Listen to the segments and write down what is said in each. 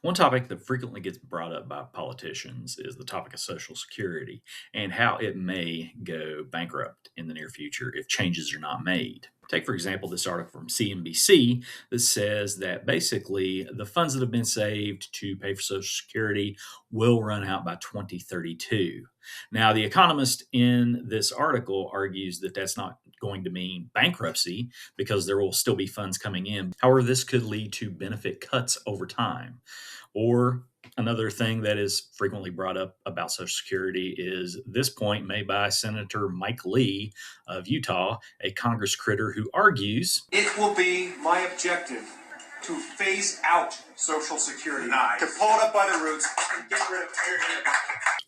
One topic that frequently gets brought up by politicians is the topic of Social Security and how it may go bankrupt in the near future if changes are not made. Take, for example, this article from CNBC that says that basically the funds that have been saved to pay for Social Security will run out by 2032. Now, the economist in this article argues that that's not going to mean bankruptcy because there will still be funds coming in. However, this could lead to benefit cuts over time. Or another thing that is frequently brought up about Social Security is this point made by Senator Mike Lee of Utah, a Congress critter who argues it will be my objective to phase out Social Security, to pull it up by the roots and get rid of it.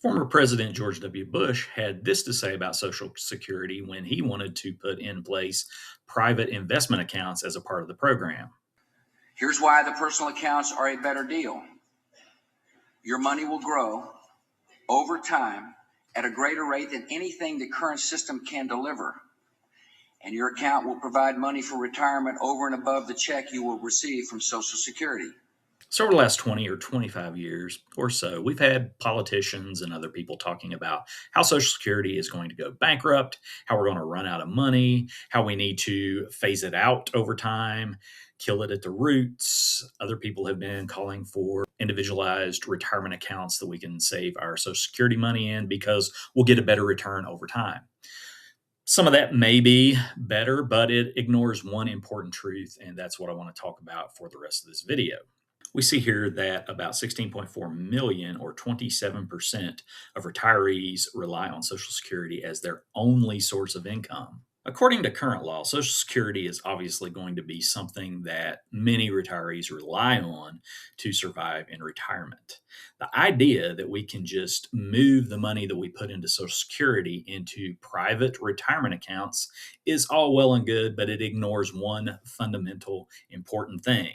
Former President George W. Bush had this to say about Social Security when he wanted to put in place private investment accounts as a part of the program. Here's why the personal accounts are a better deal. Your money will grow over time at a greater rate than anything the current system can deliver. And your account will provide money for retirement over and above the check you will receive from Social Security. So, over the last 20 or 25 years or so, we've had politicians and other people talking about how Social Security is going to go bankrupt, how we're going to run out of money, how we need to phase it out over time, kill it at the roots. Other people have been calling for individualized retirement accounts that we can save our Social Security money in because we'll get a better return over time. Some of that may be better, but it ignores one important truth, and that's what I want to talk about for the rest of this video. We see here that about 16.4 million, or 27% of retirees, rely on Social Security as their only source of income. According to current law, Social Security is obviously going to be something that many retirees rely on to survive in retirement. The idea that we can just move the money that we put into Social Security into private retirement accounts is all well and good, but it ignores one fundamental important thing.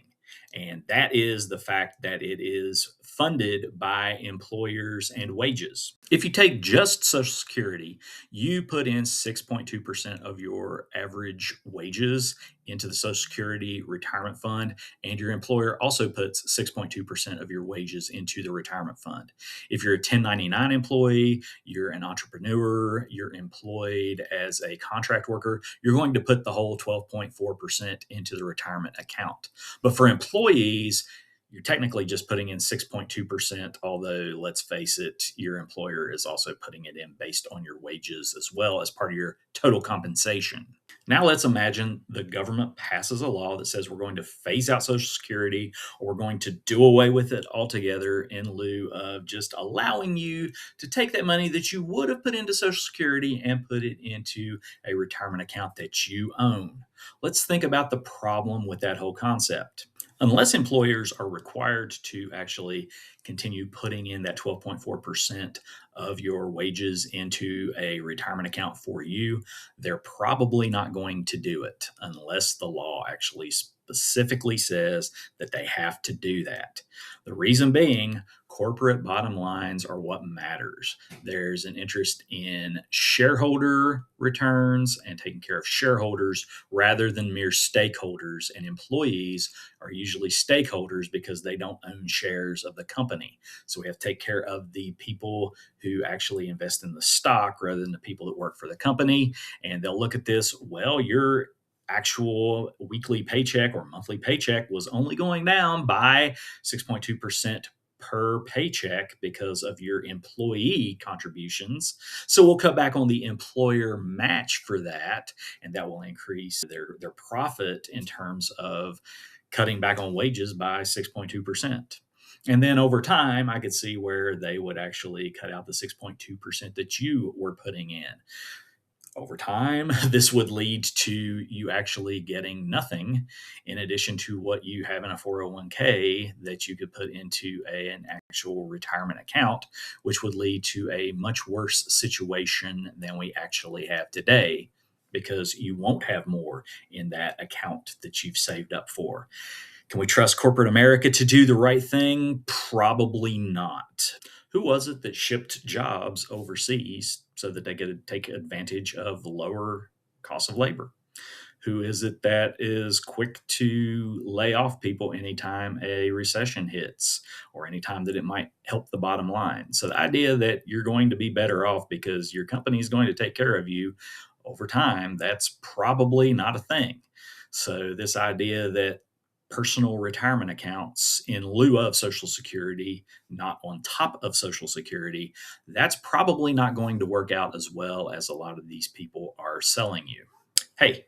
And that is the fact that it is funded by employers and wages. If you take just Social Security, you put in 6.2% of your average wages into the Social Security retirement fund, and your employer also puts 6.2% of your wages into the retirement fund. If you're a 1099 employee, you're an entrepreneur, you're employed as a contract worker, you're going to put the whole 12.4% into the retirement account. But for employees, you're technically just putting in 6.2%, although let's face it, your employer is also putting it in based on your wages as well as part of your total compensation. Now let's imagine the government passes a law that says we're going to phase out Social Security, or we're going to do away with it altogether in lieu of just allowing you to take that money that you would have put into Social Security and put it into a retirement account that you own. Let's think about the problem with that whole concept. Unless employers are required to actually continue putting in that 12.4% of your wages into a retirement account for you, they're probably not going to do it unless the law actually specifically says that they have to do that. The reason being, corporate bottom lines are what matters. There's an interest in shareholder returns and taking care of shareholders rather than mere stakeholders, and employees are usually stakeholders because they don't own shares of the company. So we have to take care of the people who actually invest in the stock rather than the people that work for the company. And they'll look at this, well, your actual weekly paycheck or monthly paycheck was only going down by 6.2% per paycheck because of your employee contributions. So we'll cut back on the employer match for that, and that will increase their profit in terms of cutting back on wages by 6.2%. And then over time, I could see where they would actually cut out the 6.2% that you were putting in. Over time, this would lead to you actually getting nothing in addition to what you have in a 401k that you could put into an actual retirement account, which would lead to a much worse situation than we actually have today because you won't have more in that account that you've saved up for. Can we trust corporate America to do the right thing? Probably not. Who was it that shipped jobs overseas so that they could take advantage of lower cost of labor? Who is it that is quick to lay off people anytime a recession hits or anytime that it might help the bottom line? So the idea that you're going to be better off because your company is going to take care of you over time, that's probably not a thing. So this idea that personal retirement accounts in lieu of Social Security, not on top of Social Security, that's probably not going to work out as well as a lot of these people are selling you. Hey,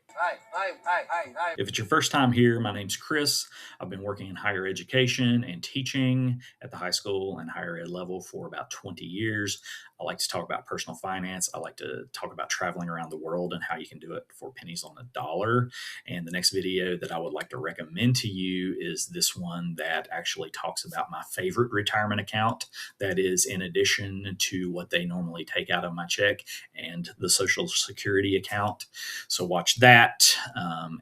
if it's your first time here, my name's Chris. I've been working in higher education and teaching at the high school and higher ed level for about 20 years. I like to talk about personal finance. I like to talk about traveling around the world and how you can do it for pennies on the dollar. And the next video that I would like to recommend to you is this one that actually talks about my favorite retirement account that is in addition to what they normally take out of my check and the Social Security account. So watch that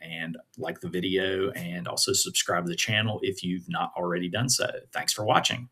and like the video and also subscribe to the channel if you've not already done so. Thanks for watching.